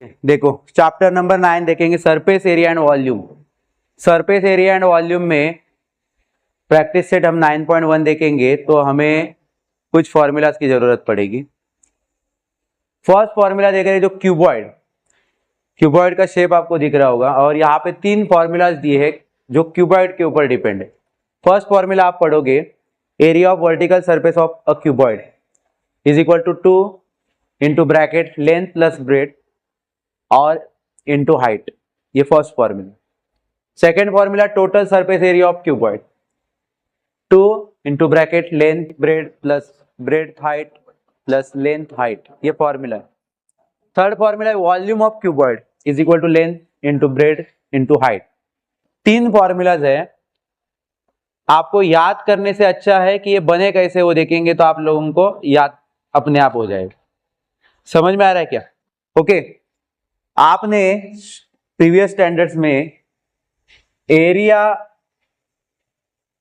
देखो chapter number 9 देखेंगे, surface area and volume. Surface area and volume में practice set हम 9.1 देखेंगे तो हमें कुछ फॉर्मूलाज की जरूरत पड़ेगी। फर्स्ट फॉर्मूला देख रहे हैं जो क्यूबॉइड, क्यूबॉइड का शेप आपको दिख रहा होगा और यहाँ पे 3 फॉर्मूलाज दिए हैं जो क्यूबॉइड के ऊपर डिपेंड है। फर्स्ट फॉर्मूला आप पढ़ोगे, area of vertical surface of a cuboid is equal to 2 into bracket length plus breadth और इंटू हाइट, ये first formula. Second formula total surface area of cuboid 2 into bracket length breadth plus breadth height plus length height, ये formula है। Third formula है volume of cuboid is equal to length into breadth into height. 3 formulas है, आपको याद करने से अच्छा है कि ये बने कैसे वो देखेंगे तो आप लोगों को याद अपने आप हो जाएगा। समझ में आ रहा है क्या? ओके, आपने प्रीवियस स्टैंडर्ड्स में एरिया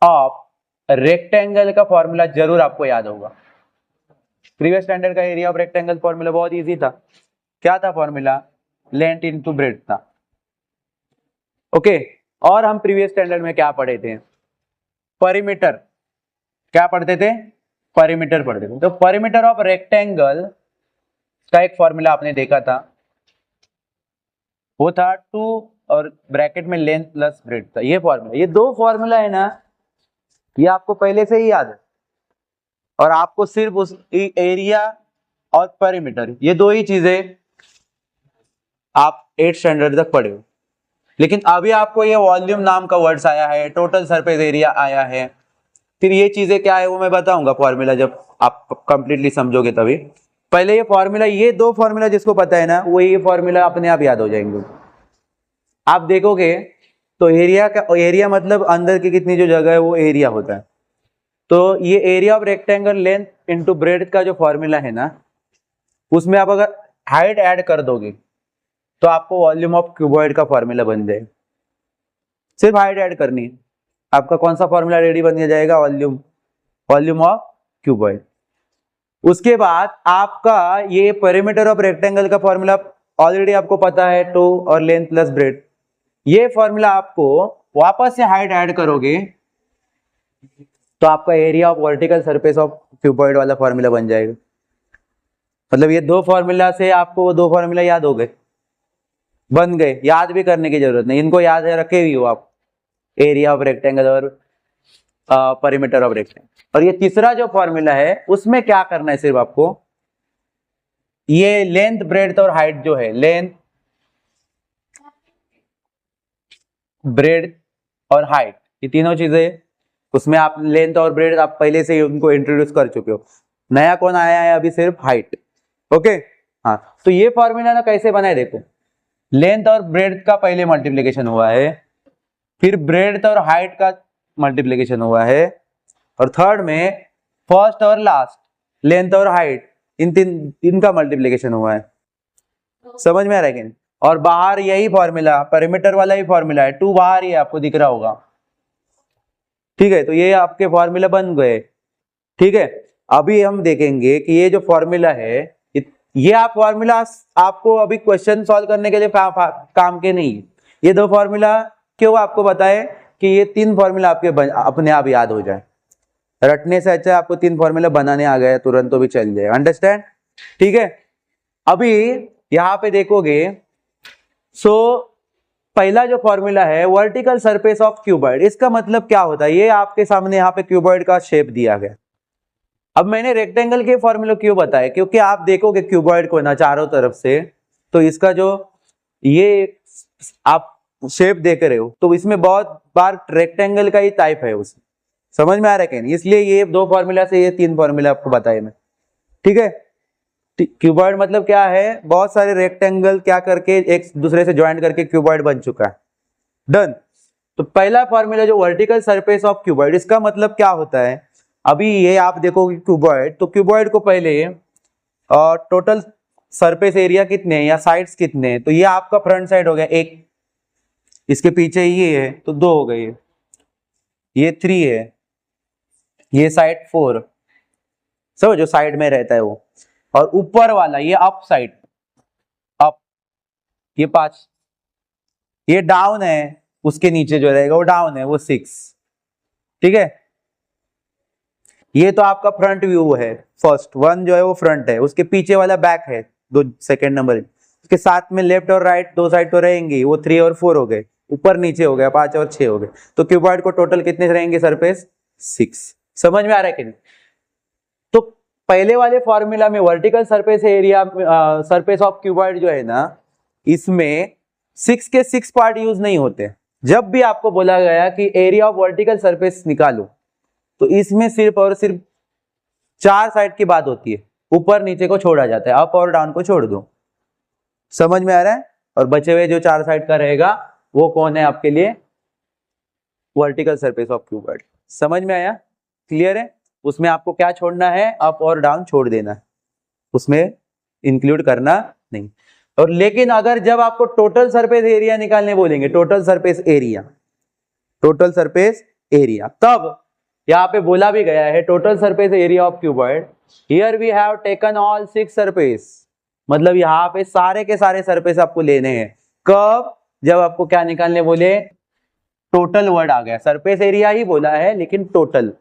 ऑफ रेक्टेंगल का फॉर्मूला जरूर आपको याद होगा। प्रीवियस स्टैंडर्ड का एरिया ऑफ रेक्टेंगल फॉर्मूला बहुत इजी था। क्या था फॉर्मूला? लेंथ इनटू ब्रेड्थ था। ओके, और हम प्रीवियस स्टैंडर्ड में क्या पढ़े थे? परिमीटर। क्या पढ़ते थे? परिमीटर पढ़ते थे। तो परिमीटर ऑफ रेक्टेंगल का एक फॉर्मूला आपने देखा था, वो था 2 और ब्रैकेट में लेंथ प्लस ब्रेड्थ था, ये फॉर्मूला। ये 2 फॉर्मूला है ना, ये आपको पहले से ही याद है और आपको सिर्फ उस एरिया और परिमीटर, ये 2 ही चीजें आप 8th स्टैंडर्ड तक पढ़े हो। लेकिन अभी आपको ये वॉल्यूम नाम का वर्ड्स आया है, टोटल सरफेस एरिया आया है, फिर ये चीजें क्या है वो मैं बताऊंगा फॉर्मूला जब आप कंप्लीटली समझोगे तभी। पहले ये फॉर्मूला, ये 2 फॉर्मूला जिसको पता है ना, वो ये फॉर्मूला अपने आप याद हो जाएंगे। आप देखोगे तो एरिया का, एरिया मतलब अंदर की कितनी जो जगह है वो एरिया होता है। तो ये area of rectangle length into breadth का जो फॉर्मूला है ना, उसमें आप अगर हाइट ऐड कर दोगे तो आपको वॉल्यूम ऑफ क्यूबॉइड का फॉर्मूला बन जाएगा। सिर्फ हाइट ऐड करनी है, आपका कौन सा फॉर्मूला रेडी बन जाएगा? Volume of cuboid. उसके बाद आपका ये पेरीमीटर ऑफ रेक्टेंगल का फॉर्मूला ऑलरेडी आपको पता है, 2 और लेंथ प्लस ब्रेड। ये फॉर्मूला आपको वापस से हाइट ऐड करोगे तो आपका area of vertical surface of cuboid वाला फॉर्मूला बन जाएगा। मतलब ये 2 फॉर्मूला से आपको वो 2 फॉर्मूला याद हो गए, बन गए, याद भी करने की जरूरत नहीं, इनको याद है रखे भी हो आप, एरिया ऑफ रेक्टेंगल और परिमीटर ऑफ रेक्टेंगल। और ये तीसरा जो फॉर्मूला है उसमें क्या करना है, सिर्फ आपको ये लेंथ ब्रेड्थ और हाइट जो है, लेंथ ब्रेड्थ और हाइट, ये तीनों चीजें, उसमें आप लेंथ और ब्रेड्थ आप पहले से ही उनको इंट्रोड्यूस कर चुके हो। नया कौन आया है अभी? सिर्फ हाइट। ओके, हाँ, तो ये फॉर्मूला ना कैसे बना है देखो, लेंथ और ब्रेड्थ का पहले मल्टीप्लिकेशन हुआ है, फिर ब्रेड्थ और हाइट का मल्टीप्लिकेशन हुआ है, और थर्ड में फर्स्ट और लास्ट लेंथ और हाइट, इनका मल्टीप्लिकेशन हुआ है। समझ में आ रहा है कि नहीं? और बाहर यही फॉर्मूला, पेरीमीटर वाला ही फॉर्मूला है, 2 बाहर ही आपको दिख रहा होगा। ठीक है, तो ये आपके फॉर्मूला बन गए। ठीक है, अभी हम देखेंगे कि ये जो फॉर्मूला है, ये आप फॉर्मूला आपको अभी क्वेश्चन सॉल्व करने के लिए काम के नहीं है। ये 2 फॉर्मूला क्यों आपको बताए कि ये 3 फॉर्मूला आपके अपने आप याद हो जाए। रटने से अच्छा आपको 3 फॉर्मूला बनाने आ गए तुरंत तो भी चल जाए। अंडरस्टैंड? ठीक है, अभी यहां पे देखोगे, सो पहला जो फॉर्मूला है वर्टिकल सरफेस ऑफ क्यूबॉइड, इसका मतलब क्या होता है? ये आपके सामने यहाँ पे क्यूबॉइड का शेप दिया गया। अब मैंने रेक्टेंगल के फॉर्मूला क्यों बताया? क्योंकि आप देखोगे क्यूबॉइड को ना चारों तरफ से, तो इसका जो ये आप शेप देख रहे हो तो इसमें बहुत बार रेक्टेंगल का ही टाइप है उसमें। समझ में आ रहा है क्या नहीं? इसलिए ये 2 फॉर्मूला से ये 3 फॉर्मूला आपको बताए मैं। ठीक है, क्यूबॉइड मतलब क्या है? बहुत सारे रेक्टेंगल क्या करके एक दूसरे से ज्वाइन करके क्यूबॉइड बन चुका है। डन। तो पहला फॉर्मूला जो वर्टिकल सरफेस ऑफ क्यूबॉइड, इसका मतलब क्या होता है? अभी ये आप देखोगे क्यूबॉइड, तो क्यूबॉइड को पहले टोटल सरफेस एरिया कितने हैं या साइड्स कितने हैं, तो ये आपका फ्रंट साइड हो गया 1, इसके पीछे ये है तो 2 हो गए, ये 3 है, ये साइड 4, सब जो साइड में रहता है वो, और ऊपर वाला ये अप साइड, अप ये 5, ये डाउन है, उसके नीचे जो रहेगा वो डाउन है, वो 6। ठीक है, ये तो आपका फ्रंट व्यू है, फर्स्ट वन जो है वो फ्रंट है, उसके पीछे वाला बैक है, दो सेकेंड नंबर। उसके साथ में लेफ्ट और राइट दो साइड तो रहेंगी, वो 3 और 4 हो गए, ऊपर नीचे हो गया 5 और 6 हो गए। तो क्यूबॉइड को टोटल कितने रहेंगे सरफेस? 6। समझ में आ रहा है कि नहीं? तो पहले वाले फॉर्मूला में vertical surface area, surface of cuboid जो है ना, इसमें 6 के 6 पार्ट यूज नहीं होते। जब भी आपको बोला गया कि एरिया ऑफ वर्टिकल सरफेस निकालो, तो इसमें सिर्फ और सिर्फ 4 साइड की बात होती है, ऊपर नीचे को छोड़ा जाता है, अप और डाउन को छोड़ दो। समझ में आ रहा है? और बचे हुए जो 4 साइड का रहेगा वो कौन है आपके लिए? Vertical surface of cuboid. समझ में आया? क्लियर है? उसमें आपको क्या छोड़ना है? अप और डाउन छोड़ देना है, उसमें इंक्लूड करना नहीं। और लेकिन अगर जब आपको टोटल सरफेस एरिया निकालने बोलेंगे, total surface area, total surface area, तब यहाँ पे बोला भी गया है total surface area of cuboid, here we have taken all 6 surface. मतलब यहाँ पे सारे के सारे सरफेस आपको लेने हैं। कब? जब आपको क्या निकालने बोले? टोटल वर्ड आ गया, सरफेस एरिया ही बोला है लेकिन टोटल,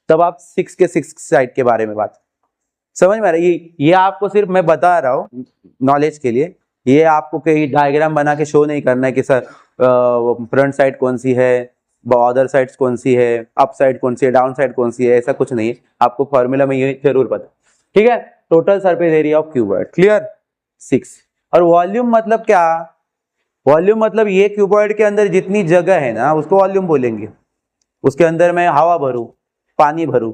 तब आप 6 के 6 साइड के बारे में बात। समझ में आ रहा है? ये आपको सिर्फ मैं बता रहा हूँ नॉलेज के लिए, ये आपको कहीं डायग्राम बना के शो नहीं करना है कि सर फ्रंट साइड कौन सी है, अदर साइड्स कौन सी है, अप साइड कौन सी है, डाउन साइड कौन सी है, ऐसा कुछ नहीं है। आपको फॉर्मूला में ये जरूर पता। ठीक है, total surface area of cuboid, clear? 6। और वॉल्यूम मतलब क्या? वॉल्यूम मतलब ये क्यूबॉइड के अंदर जितनी जगह है ना, उसको वॉल्यूम बोलेंगे। उसके अंदर मैं हवा भरूं, पानी भरूं,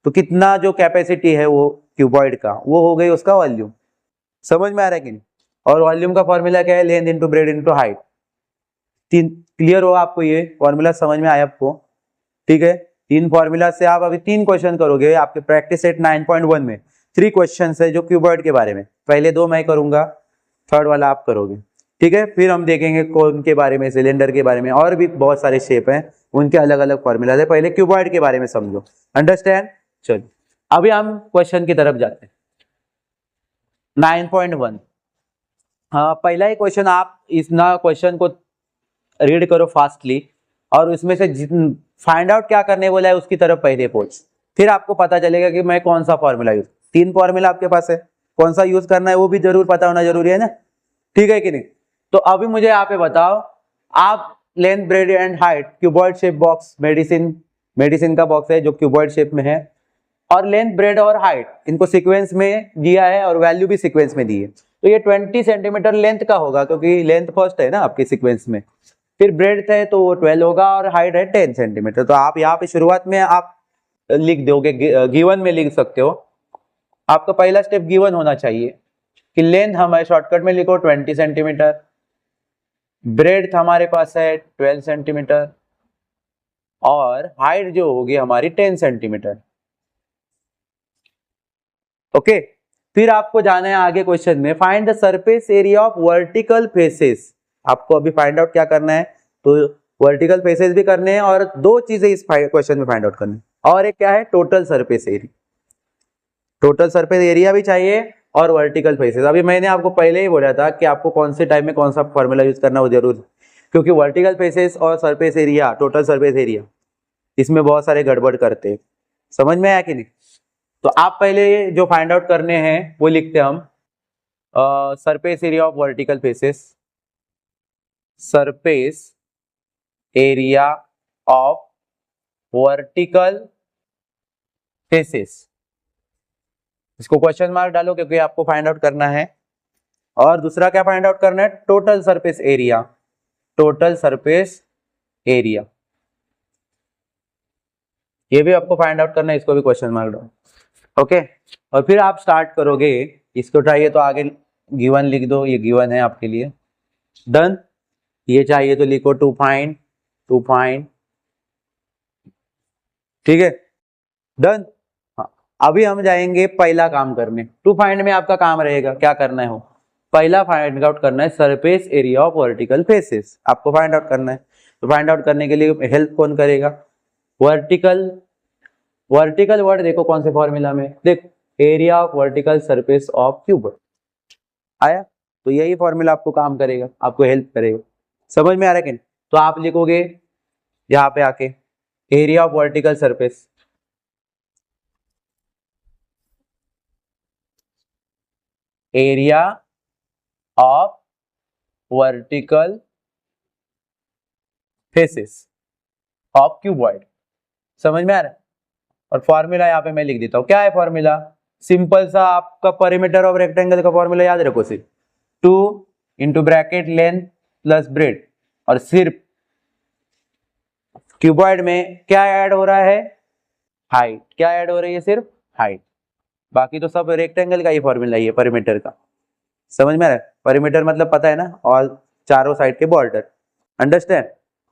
तो कितना जो कैपेसिटी है वो क्यूबॉइड का, वो हो गई उसका वॉल्यूम। समझ में आ रहा है कि नहीं? और वॉल्यूम का फॉर्मूला क्या है? Length into breadth into height. तीन क्लियर हो आपको? ये फॉर्मूला समझ में आया आपको? ठीक है, 3 फॉर्मूला से आप अभी 3 क्वेश्चन करोगे आपके प्रैक्टिस सेट 9.1 में। 3 क्वेश्चन है जो क्यूबॉइड के बारे में, पहले 2 मैं करूंगा, थर्ड वाला आप करोगे। ठीक है, फिर हम देखेंगे कौन के बारे में, सिलेंडर के बारे में, और भी बहुत सारे शेप हैं, उनके अलग अलग फॉर्मूला है। पहले क्यूबॉइड के बारे में समझो, अंडरस्टैंड? चलो अभी हम क्वेश्चन की तरफ जाते हैं। 9.1, हाँ, पहला ही क्वेश्चन, आप इस ना क्वेश्चन को रीड करो फास्टली, और उसमें से फाइंड आउट क्या करने बोला है उसकी तरफ पहले पहुंच, फिर आपको पता चलेगा कि मैं कौन सा फॉर्मूला यूज। 3 फॉर्मूला आपके पास है, कौन सा यूज करना है वो भी जरूर पता होना जरूरी है ना? ठीक है कि नहीं? तो अभी मुझे यहाँ पे बताओ, आप length bread and height, cuboid shape box, medicine का बॉक्स है जो क्यूबॉइड शेप में है, और लेंथ ब्रेड और हाइट इनको सीक्वेंस में दिया है और वैल्यू भी सीक्वेंस में दी है। तो ये 20 सेंटीमीटर लेंथ का होगा क्योंकि लेंथ फर्स्ट है ना आपकी सीक्वेंस में, फिर ब्रेड है तो वो 12 होगा, और हाइट है 10 सेंटीमीटर। तो आप यहाँ पे शुरुआत में आप लिख दोगे, गिवन में लिख सकते हो। आपका पहला स्टेप गिवन होना चाहिए कि लेंथ हमारे शॉर्टकट में लिखो 20 सेंटीमीटर, ब्रेड हमारे पास है 12 सेंटीमीटर, और हाइट जो होगी हमारी 10 सेंटीमीटर। ओके, फिर आपको जाना है आगे क्वेश्चन में, find the surface area of vertical faces. आपको अभी फाइंड आउट क्या करना है? तो वर्टिकल फेसेस भी करने हैं, और 2 चीजें इस क्वेश्चन में फाइंड आउट करनी है, और एक क्या है? Total surface area. Total surface area भी चाहिए और वर्टिकल फेसेस। अभी मैंने आपको पहले ही बोला था कि आपको कौन से टाइम में कौन सा फॉर्मूला यूज करना वो जरूर, क्योंकि वर्टिकल फेसेस और surface area, total surface area, इसमें बहुत सारे गड़बड़ करते हैं। समझ में आया कि नहीं? तो आप पहले जो फाइंड आउट करने हैं वो लिखते हैं हम, surface area of vertical faces, surface area of vertical faces. इसको क्वेश्चन मार्क डालो क्योंकि आपको फाइंड आउट करना है। और दूसरा क्या फाइंड आउट करना है? Total surface area, total surface area, ये भी आपको फाइंड आउट करना है, इसको भी क्वेश्चन मार्क डालो। ओके, और फिर आप स्टार्ट करोगे। इसको चाहिए तो आगे गिवन लिख दो, ये गिवन है आपके लिए। डन। ये चाहिए तो लिखो टू फाइंड, ठीक है, डन। हाँ, अभी हम जाएंगे पहला काम करने। टू फाइंड में आपका काम रहेगा क्या करना है? हो पहला फाइंड आउट करना है surface area of vertical faces, आपको फाइंड आउट करना है। तो फाइंड आउट करने के लिए हेल्प कौन करेगा? वर्टिकल वर्ड देखो कौन से फॉर्मूला में, देख, area of vertical surface of cube आया। तो यही फॉर्मूला आपको काम करेगा, आपको हेल्प करेगा। समझ में आ रहा है कि नहीं? तो आप लिखोगे यहाँ पे आके area of vertical surface, area of vertical faces of cuboid. समझ में आ रहा है? और फॉर्मूला यहाँ पे मैं लिख देता हूँ। क्या है फॉर्मूला? सिंपल सा आपका पेरीमीटर ऑफ रेक्टेंगल का फॉर्मूला याद रखो, सिर्फ 2 into bracket length plus breadth, और सिर्फ क्यूबॉइड में क्या ऐड हो रहा है? हाइट। क्या ऐड हो रही है? सिर्फ हाइट। बाकी तो सब रेक्टेंगल का ही फॉर्मूला है पेरीमीटर का। समझ में आ रहा है? पेरीमीटर मतलब पता है ना, ऑल चारों साइड के बॉर्डर। अंडरस्टैंड?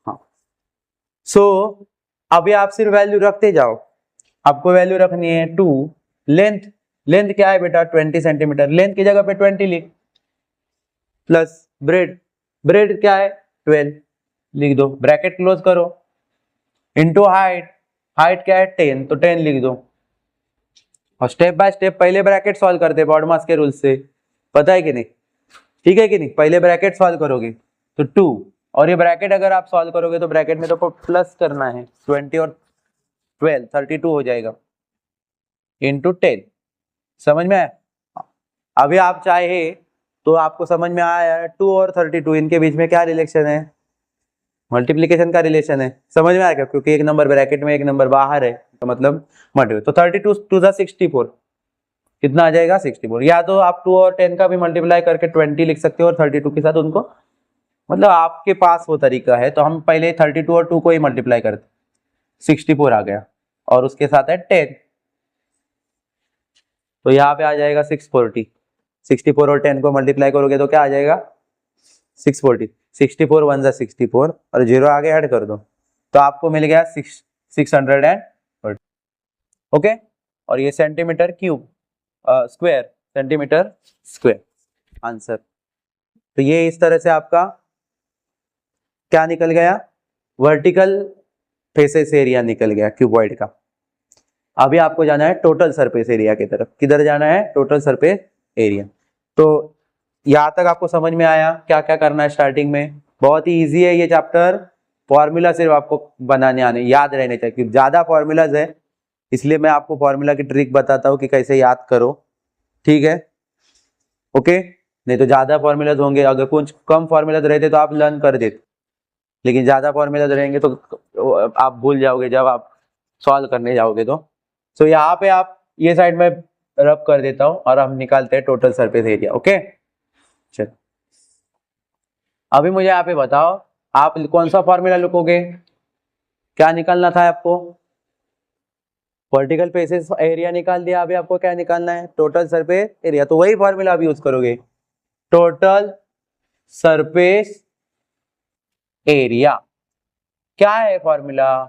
हाँ। सो अभी आप सिर्फ वैल्यू रखते जाओ। आपको वैल्यू रखनी है 2। लेंथ, लेंथ क्या है बेटा? 20 सेंटीमीटर। लेंथ की जगह पे 20 लिख, प्लस ब्रेड, ब्रेड क्या है? 12 लिख दो, ब्रैकेट क्लोज करो, इंटू हाइट, हाइट क्या है? 10, तो 10 लिख दो। और स्टेप बाय स्टेप पहले ब्रैकेट सॉल्व करते बॉडमास के रूल से, पता है कि नहीं? ठीक है कि नहीं? पहले ब्रैकेट सॉल्व करोगे तो 2, और ये ब्रैकेट अगर आप सॉल्व करोगे तो ब्रैकेट में तो प्लस करना है, 20 और 12 32 हो जाएगा, इंटू 10। समझ में आया? अभी आप चाहे तो आपको समझ में आया 2 और 32 इनके बीच में क्या रिलेशन है? मल्टीप्लीकेशन का रिलेशन है। समझ में आएगा? क्योंकि एक नंबर ब्रैकेट में एक नंबर बाहर है, तो मतलब मल्टीप्लाई। तो 32 टू ज़ा 64 कितना आ जाएगा? 64। या तो आप 2 और 10 का भी मल्टीप्लाई करके 20 लिख सकते हो और 32 के साथ उनको, मतलब आपके पास वो तरीका है। तो हम पहले 32 और 2 को ही मल्टीप्लाई करते, 64 आ गया, और उसके साथ है 10, तो यहाँ पे आ जाएगा 640। 64 और 10 को मल्टीप्लाई करोगे तो क्या आ जाएगा? 640। 64 1 जा 64 और 0 आगे ऐड कर दो, तो आपको मिल गया 640। ओके, और ये centimetre cube square, centimetre square answer. तो ये इस तरह से आपका क्या निकल गया? वर्टिकल फेसेस एरिया निकल गया क्यूबॉइड का। अभी आपको जाना है टोटल सरफेस एरिया की तरफ। किधर जाना है? Total surface area. तो यहाँ तक आपको समझ में आया क्या क्या करना है स्टार्टिंग में? बहुत ही इजी है ये चैप्टर। फॉर्मूला सिर्फ आपको बनाने आने याद रहने चाहिए, क्योंकि ज्यादा फॉर्मूलाज है, इसलिए मैं आपको फॉर्मूला की ट्रिक बताता हूँ कि कैसे याद करो। ठीक है? ओके, नहीं तो ज्यादा फॉर्मूलाज होंगे, अगर कुछ कम फॉर्मूलाज रहते तो आप लर्न कर देते, लेकिन ज्यादा फॉर्मूलाज रहेंगे तो आप भूल जाओगे जब आप सॉल्व करने जाओगे। तो यहाँ पे आप ये साइड में रब कर देता हूं और हम निकालते हैं टोटल सरफेस एरिया। ओके, चलो अभी मुझे यहाँ पे बताओ, आप कौन सा फॉर्मूला लिखोगे? क्या निकालना था आपको? वर्टिकल फेसेस एरिया निकाल दिया। अभी आपको क्या निकालना है? Total surface area. तो वही फॉर्मूला आप यूज करोगे, टोटल सरफेस एरिया। क्या है फॉर्मूला?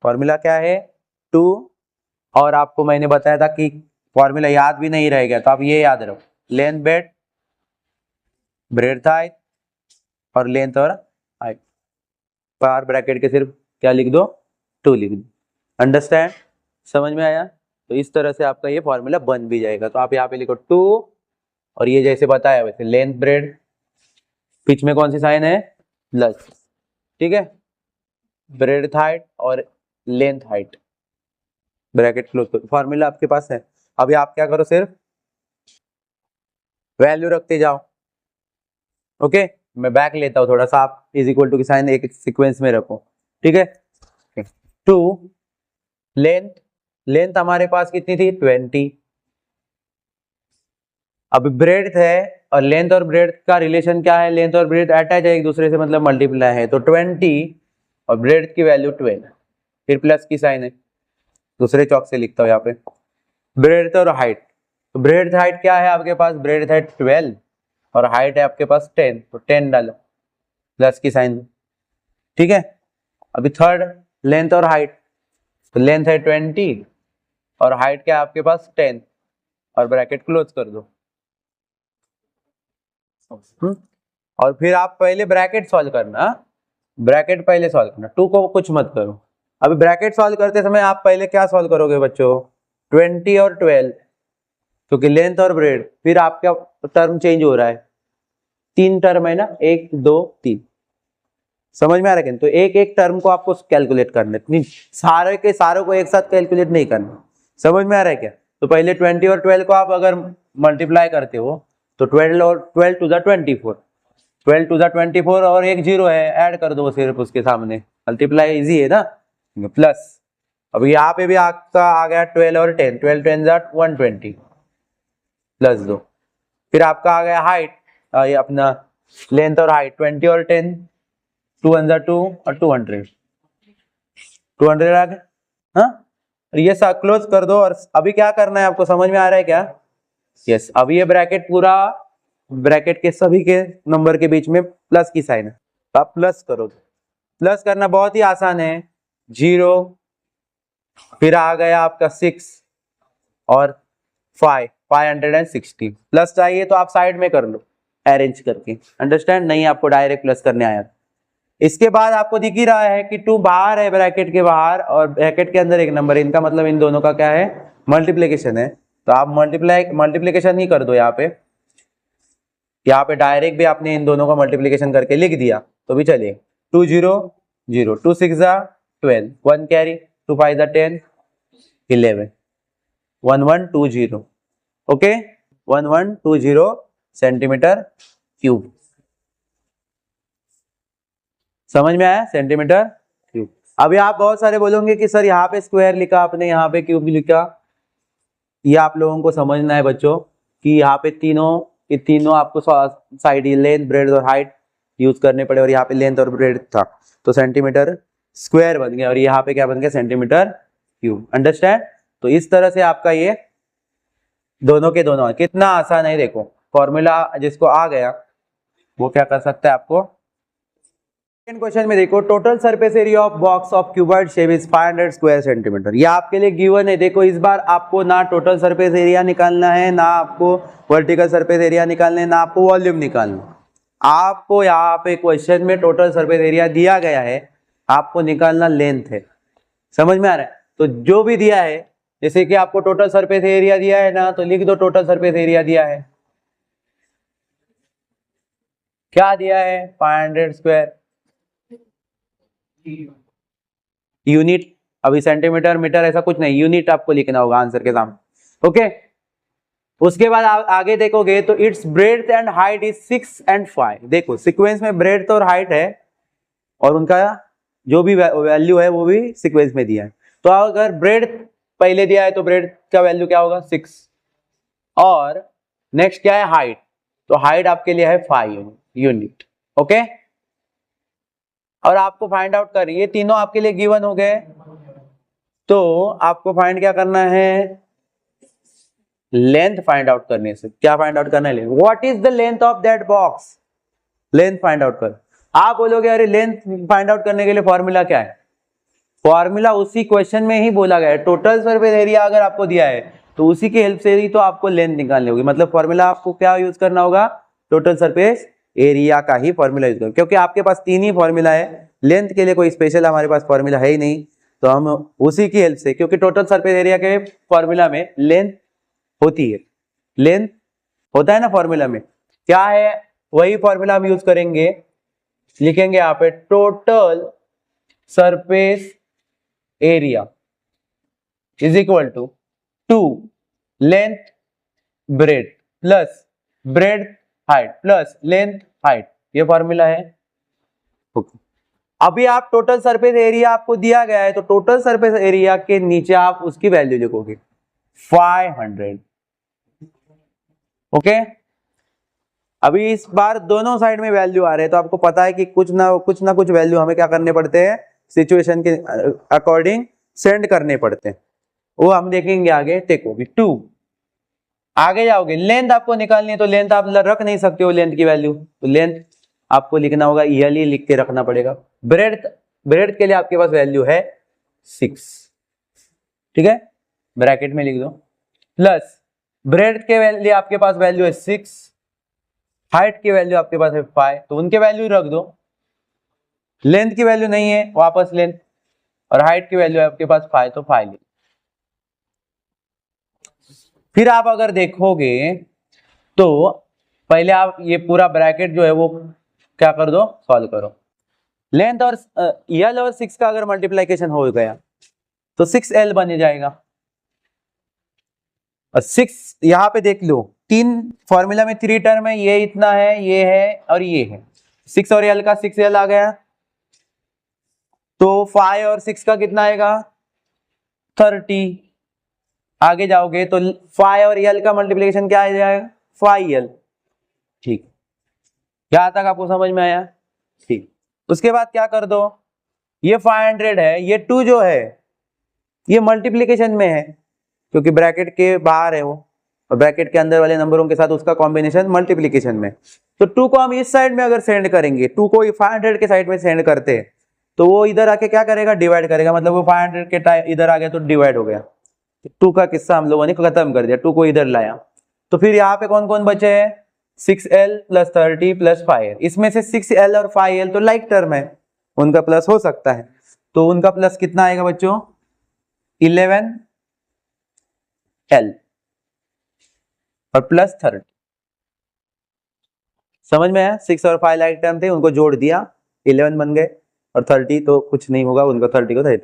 फॉर्मूला क्या है? 2, और आपको मैंने बताया था कि फॉर्मूला याद भी नहीं रहेगा तो आप ये याद रखो, लेंथ बेड, ब्रेड्थ हाइट, और लेंथ और हाइट, पार ब्रैकेट के सिर्फ क्या लिख दो? 2 लिख दो। अंडरस्टैंड? समझ में आया? तो इस तरह से आपका ये फॉर्मूला बन भी जाएगा। तो आप यहाँ पे लिखो 2, और ये जैसे बताया वैसे लेंथ ब्रेड, बीच में कौन सी साइन है? प्लस। ठीक है? ब्रेड्थ हाइट और लेंथ हाइट, ब्रैकेट क्लोज करो। फॉर्मूला आपके पास है। अभी आप क्या करो? सिर्फ वैल्यू रखते जाओ। ओके, मैं बैक लेता हूं थोड़ा सा, आप इज इक्वल टू की साइन एक सीक्वेंस में रखो। ठीक है? 2 लेंथ, लेंथ हमारे पास कितनी थी? 20। अब ब्रेड्थ है, और लेंथ और ब्रेड्थ का रिलेशन क्या है? लेंथ और ब्रेड्थ अटैच है एक दूसरे से, मतलब मल्टीप्लाई है, तो 20 और ब्रेड्थ की वैल्यू 12, फिर प्लस की साइन है, दूसरे चौक से लिखता हूँ यहाँ पे। ब्रेड्थ और हाइट, तो ब्रेड्थ हाइट क्या है आपके पास? ब्रेड्थ हाइट 12 और हाइट है आपके पास 10, तो 10 डालो, प्लस की साइन। ठीक है? अभी थर्ड, लेंथ और हाइट, तो लेंथ है 20 और हाइट क्या है आपके पास? 10, और ब्रैकेट क्लोज कर दो। और फिर आप पहले ब्रैकेट सॉल्व करना, ब्रैकेट पहले सॉल्व करना, 2 को कुछ मत करो। अभी ब्रैकेट सॉल्व करते समय आप पहले क्या सॉल्व करोगे बच्चों? 20 और 12, क्योंकि लेंथ और ब्रेड, फिर आपका टर्म चेंज हो रहा है, तीन टर्म है ना, 1 2 3, समझ में आ रहा है? तो एक एक टर्म को आपको कैलकुलेट करना है, सारे के सारों को एक साथ कैलकुलेट नहीं करना। समझ में आ रहा है क्या? तो पहले 20 और 12 को आप अगर मल्टीप्लाई करते हो तो 12 और 12 टू द 24, 12 टू द 24 और एक जीरो है, ऐड कर दो सिर्फ उसके सामने, मल्टीप्लाई इजी है ना। प्लस अब यहाँ पे भी आपका आ गया 12 और 10, 12 10 120 प्लस 2। फिर आपका आ गया हाइट, ये अपना लेंथ और हाइट, 20 और 10, 2 1 2 और 200 आ गया। हाँ, ये सब क्लोज कर दो। और अभी क्या करना है आपको, समझ में आ रहा है क्या? यस, अभी ये ब्रैकेट पूरा, ब्रैकेट के सभी के नंबर के बीच में प्लस की साइन है, तो आप प्लस करो। प्लस करना बहुत ही आसान है, 0, फिर आ गया आपका 6 और 560। प्लस चाहिए तो आप साइड में कर लो अरेंज करके, अंडरस्टैंड? नहीं आपको डायरेक्ट प्लस करने आया। इसके बाद आपको दिख ही रहा है कि 2 बाहर है ब्रैकेट के बाहर और ब्रैकेट के अंदर एक नंबर है, इनका मतलब इन दोनों का क्या है? मल्टीप्लिकेशन है। तो आप मल्टीप्लिकेशन ही कर दो। यहाँ पे डायरेक्ट भी आपने इन दोनों का मल्टीप्लिकेशन करके लिख दिया तो भी चलिए। 2 0 0, 2 6 12, 1 कैरी, 2 5 10, 11, 1120, ओके, 1120 सेंटीमीटर क्यूब। समझ में आया? Centimetre cube. अभी आप बहुत सारे बोलोगे कि सर यहाँ पे स्क्वायर लिखा आपने, यहाँ पे क्यूब लिखा। ये आप लोगों को समझना है बच्चों कि यहाँ पे तीनों आपको साइड, लेंथ ब्रेड और हाइट यूज करने पड़े, और यहाँ पे लेंथ और ब्रेड था तो सेंटीमीटर स्क्वायर बन गया, और यहाँ पे क्या बन गया? Centimetre cube. अंडरस्टैंड? तो इस तरह से आपका ये दोनों के दोनों कितना आसान है। देखो फॉर्मूला जिसको आ गया वो क्या कर सकता है आपको। सेकंड क्वेश्चन में देखो, total surface area of box of cuboid shape is 500 square centimetre. ये आपके लिए गिवन है। देखो इस बार आपको ना टोटल सरफेस एरिया निकालना है, ना आपको वर्टिकल सरफेस एरिया निकालना है, ना आपको वॉल्यूम निकालना। आपको यहाँ पे क्वेश्चन में टोटल सरफेस एरिया दिया गया है, आपको निकालना लेंथ है। समझ में आ रहा है? तो जो भी दिया है, जैसे कि आपको टोटल सरफेस एरिया दिया है ना, तो लिख दो टोटल सरफेस एरिया दिया है। क्या दिया है? 500 स्क्वायर। यूनिट, अभी सेंटीमीटर मीटर ऐसा कुछ नहीं, यूनिट आपको लिखना होगा आंसर के सामने, ओके। उसके बाद आगे देखोगे तो it's breadth and height is 6 and 5। देखो सीक्वेंस में ब्रेड्थ और हाइट है, और उनका जो भी वैल्यू है वो भी सीक्वेंस में दिया है। तो अगर ब्रेड्थ पहले दिया है तो ब्रेड्थ का वैल्यू क्या होगा? 6, और नेक्स्ट क्या है? हाइट। तो हाइट आपके लिए है 5 यूनिट, ओके। और आपको फाइंड आउट कर, ये तीनों आपके लिए गिवन हो गए, तो आपको फाइंड क्या करना है? लेंथ फाइंड आउट करने से क्या फाइंड आउट करना है? Length. What is the length of that box? Length find out कर। आप बोलोगे अरे लेंथ फाइंड आउट करने के लिए फॉर्मूला क्या है? फॉर्मूला उसी क्वेश्चन में ही बोला गया है। टोटल सरफेस एरिया अगर आपको दिया है तो उसी की हेल्प से ही तो आपको लेंथ निकालनी होगी। मतलब फॉर्मूला आपको क्या यूज करना होगा? टोटल सरफेस एरिया का ही फॉर्मूला यूज करना, क्योंकि आपके पास 3 ही फॉर्मूला है। लेंथ के लिए कोई स्पेशल हमारे पास फॉर्मूला है ही नहीं, तो हम उसी की हेल्प से, क्योंकि टोटल सरफेस एरिया के फॉर्मूला में लेंथ होती है, लेंथ होता है ना फॉर्मूला में, क्या है वही फॉर्मूला हम यूज करेंगे। लिखेंगे यहाँ पे total surface area is equal to 2 length breadth plus breadth height plus length height, ये फॉर्मूला है। अभी आप टोटल सरफेस एरिया आपको दिया गया है, तो टोटल सरफेस एरिया के नीचे आप उसकी वैल्यू लिखोगे 500, ओके। अभी इस बार दोनों साइड में वैल्यू आ रहे हैं, तो आपको पता है कि कुछ ना कुछ वैल्यू हमें क्या करने पड़ते हैं? सिचुएशन के अकॉर्डिंग सेंड करने पड़ते हैं, वो हम देखेंगे आगे। देखो 2 आगे जाओगे, लेंथ आपको निकालनी है, तो लेंथ आप रख नहीं सकते हो लेंथ की वैल्यू, तो लेंथ आपको लिखना होगा, ईयरली लिख के रखना पड़ेगा। ब्रेड्थ के लिए आपके पास वैल्यू है 6, ठीक है, ब्रैकेट में लिख दो, प्लस ब्रेड्थ के लिए आपके पास वैल्यू है 6, हाइट की वैल्यू आपके पास है 5, तो उनके वैल्यू रख दो। लेंथ की वैल्यू नहीं है, वापस लेंथ, और हाइट की वैल्यू है आपके पास 5, तो 5 लिख। फिर आप अगर देखोगे तो पहले आप ये पूरा ब्रैकेट जो है वो क्या कर दो, सॉल्व करो। लेंथ और यल और 6 का अगर मल्टीप्लीकेशन हो गया तो 6L बन जाएगा। और 6 यहां पे देख लो, 3 फॉर्मूला में 3 टर्म है, ये इतना है, ये है और ये है। 6 और L का 6L आ गया, तो 5 और 6 का कितना आएगा 30। आगे जाओगे तो 5 और L का मल्टीप्लीकेशन क्या आ जाएगा 5L। ठीक, यहां तक आपको समझ में आया? ठीक, उसके बाद क्या कर दो, ये 500 है, ये 2 जो है ये मल्टीप्लीकेशन में है क्योंकि ब्रैकेट के बाहर है वो, और ब्रैकेट के अंदर वाले नंबरों के साथ उसका कॉम्बिनेशन मल्टीप्लीकेशन में। तो 2 को हम इस साइड में अगर सेंड करेंगे, 2 को 500 के साइड में सेंड करते हैं तो वो इधर आके क्या करेगा, डिवाइड करेगा। मतलब वो 500 के टाइम इधर आ गया तो डिवाइड हो गया। 2 का किस्सा हम लोगों ने खत्म कर दिया, 2 को इधर लाया। तो फिर यहाँ पे कौन कौन बचे हैं, 6L + 30 + 5L। इसमें से 6L और 5L तो लाइक टर्म है, उनका प्लस हो सकता है, तो उनका प्लस कितना आएगा बच्चों 11L और प्लस 30। समझ में आया? 6 और 5 लाइक टर्म थे, उनको जोड़ दिया 11 बन गए, और 30 तो कुछ नहीं होगा, उनको 30 को 30।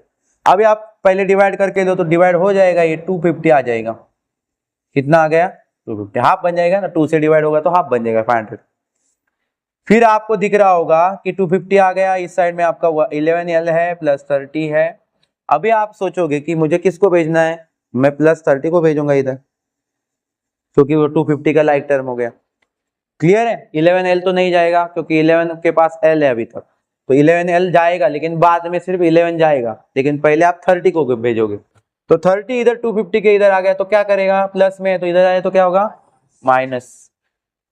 अभी आप पहले डिवाइड करके दो तो डिवाइड हो जाएगा, ये 250 आ जाएगा। कितना आ गया 250, हाफ बन जाएगा ना, 2 से डिवाइड होगा तो हाफ बन जाएगा 500। फिर आपको दिख रहा होगा कि 250 आ गया, इस साइड में आपका 11L है प्लस 30 है। अभी आप सोचोगे कि मुझे किसको भेजना है, मैं प्लस 30 को भेजूंगा इधर, क्योंकि वो 250 का लाइक टर्म हो गया। क्लियर है? 11L तो नहीं जाएगा क्योंकि 11 के पास L है अभी तक, तो 11L जाएगा, लेकिन बाद में सिर्फ 11 जाएगा, लेकिन पहले आप 30 को भेजोगे। तो 30 इधर 250 के इधर आ गया तो क्या करेगा, प्लस में, तो इधर आए तो क्या होगा माइनस,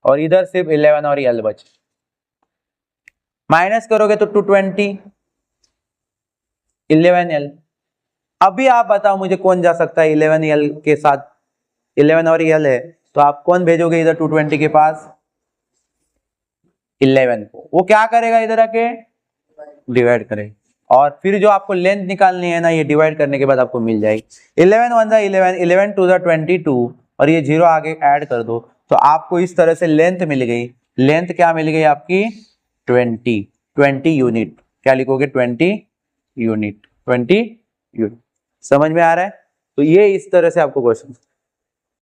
और इधर सिर्फ 11 और L बचे। माइनस करोगे तो 220 11L। अभी आप बताओ मुझे कौन जा सकता है 11L के साथ, 11 और L है तो आप कौन भेजोगे इधर 220 के पास, 11 को। वो क्या करेगा, इधर आके डिवाइड करेगा, और फिर जो आपको लेंथ निकालनी है ना, ये डिवाइड करने के बाद आपको मिल जाएगी। 11 1 11, 11 2 22, और ये 0 आगे ऐड कर दो तो आपको इस तरह से लेंथ मिल गई। लेंथ क्या मिल गई आपकी 20 यूनिट। क्या लिखोगे 20 यूनिट, 20 यूनिट। समझ में आ रहा है? तो ये इस तरह से आपको क्वेश्चन